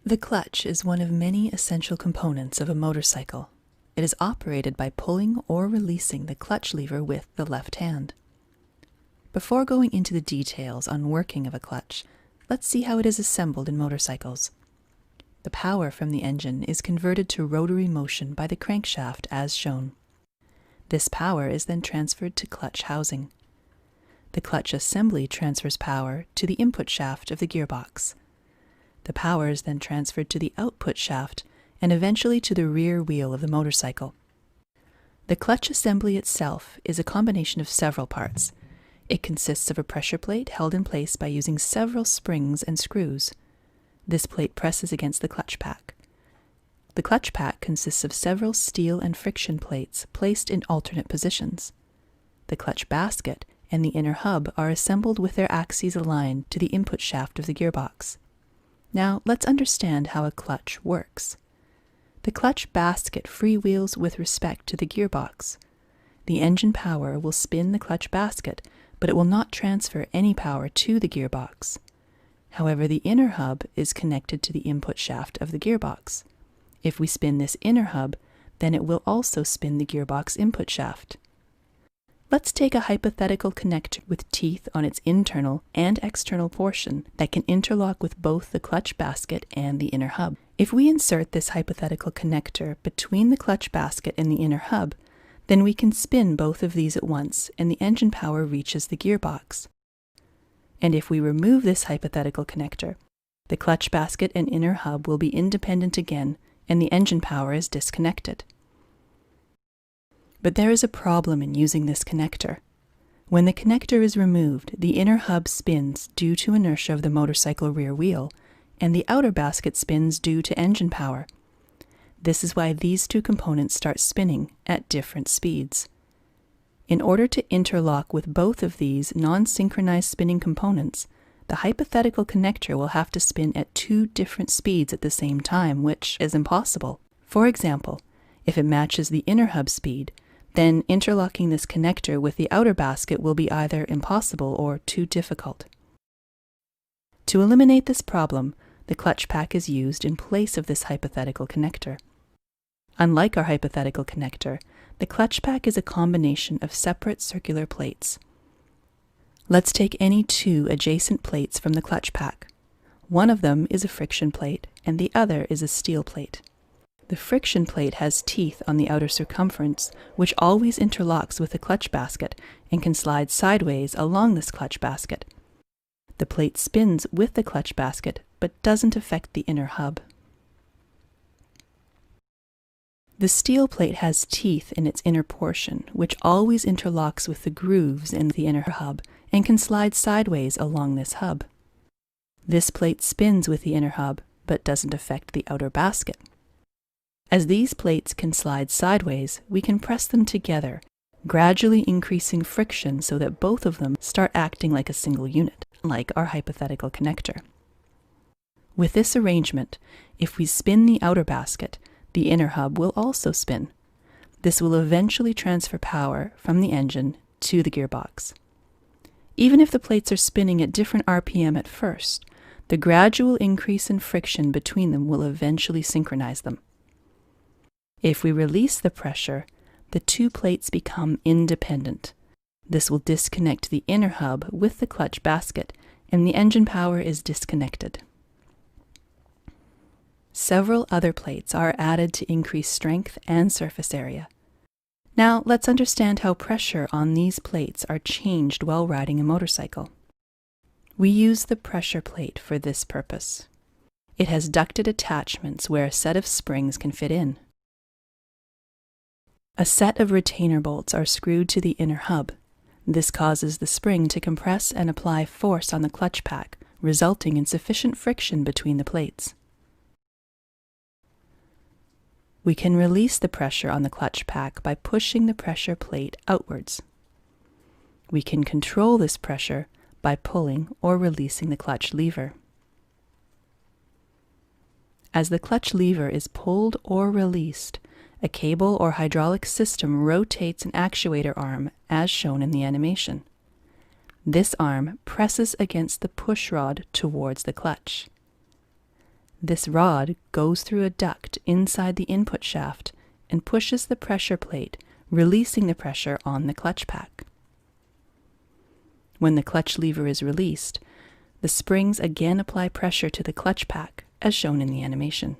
The clutch is one of many essential components of a motorcycle. It is operated by pulling or releasing the clutch lever with the left hand. Before going into the details on working of a clutch, let's see how it is assembled in motorcycles. The power from the engine is converted to rotary motion by the crankshaft as shown. This power is then transferred to clutch housing. The clutch assembly transfers power to the input shaft of the gearbox. The power is then transferred to the output shaft and eventually to the rear wheel of the motorcycle. The clutch assembly itself is a combination of several parts. It consists of a pressure plate held in place by using several springs and screws. This plate presses against the clutch pack. The clutch pack consists of several steel and friction plates placed in alternate positions. The clutch basket and the inner hub are assembled with their axes aligned to the input shaft of the gearbox. Now let's understand how a clutch works. The clutch basket freewheels with respect to the gearbox. The engine power will spin the clutch basket, but it will not transfer any power to the gearbox. However, the inner hub is connected to the input shaft of the gearbox. If we spin this inner hub, then it will also spin the gearbox input shaft. Let's take a hypothetical connector with teeth on its internal and external portion that can interlock with both the clutch basket and the inner hub. If we insert this hypothetical connector between the clutch basket and the inner hub, then we can spin both of these at once and the engine power reaches the gearbox. And if we remove this hypothetical connector, the clutch basket and inner hub will be independent again and the engine power is disconnected. But there is a problem in using this connector. When the connector is removed, the inner hub spins due to inertia of the motorcycle rear wheel, and the outer basket spins due to engine power. This is why these two components start spinning at different speeds. In order to interlock with both of these non-synchronized spinning components, the hypothetical connector will have to spin at two different speeds at the same time, which is impossible. For example, if it matches the inner hub speed, then interlocking this connector with the outer basket will be either impossible or too difficult. To eliminate this problem, the clutch pack is used in place of this hypothetical connector. Unlike our hypothetical connector, the clutch pack is a combination of separate circular plates. Let's take any two adjacent plates from the clutch pack. One of them is a friction plate and the other is a steel plate. The friction plate has teeth on the outer circumference, which always interlocks with the clutch basket and can slide sideways along this clutch basket. The plate spins with the clutch basket, but doesn't affect the inner hub. The steel plate has teeth in its inner portion, which always interlocks with the grooves in the inner hub and can slide sideways along this hub. This plate spins with the inner hub, but doesn't affect the outer basket. As these plates can slide sideways, we can press them together, gradually increasing friction so that both of them start acting like a single unit, like our hypothetical connector. With this arrangement, if we spin the outer basket, the inner hub will also spin. This will eventually transfer power from the engine to the gearbox. Even if the plates are spinning at different RPM at first, the gradual increase in friction between them will eventually synchronize them. If we release the pressure, the two plates become independent. This will disconnect the inner hub with the clutch basket, and the engine power is disconnected. Several other plates are added to increase strength and surface area. Now let's understand how pressure on these plates are changed while riding a motorcycle. We use the pressure plate for this purpose. It has ducted attachments where a set of springs can fit in. A set of retainer bolts are screwed to the inner hub. This causes the spring to compress and apply force on the clutch pack, resulting in sufficient friction between the plates. We can release the pressure on the clutch pack by pushing the pressure plate outwards. We can control this pressure by pulling or releasing the clutch lever. As the clutch lever is pulled or released, a cable or hydraulic system rotates an actuator arm as shown in the animation. This arm presses against the push rod towards the clutch. This rod goes through a duct inside the input shaft and pushes the pressure plate, releasing the pressure on the clutch pack. When the clutch lever is released, the springs again apply pressure to the clutch pack, as shown in the animation.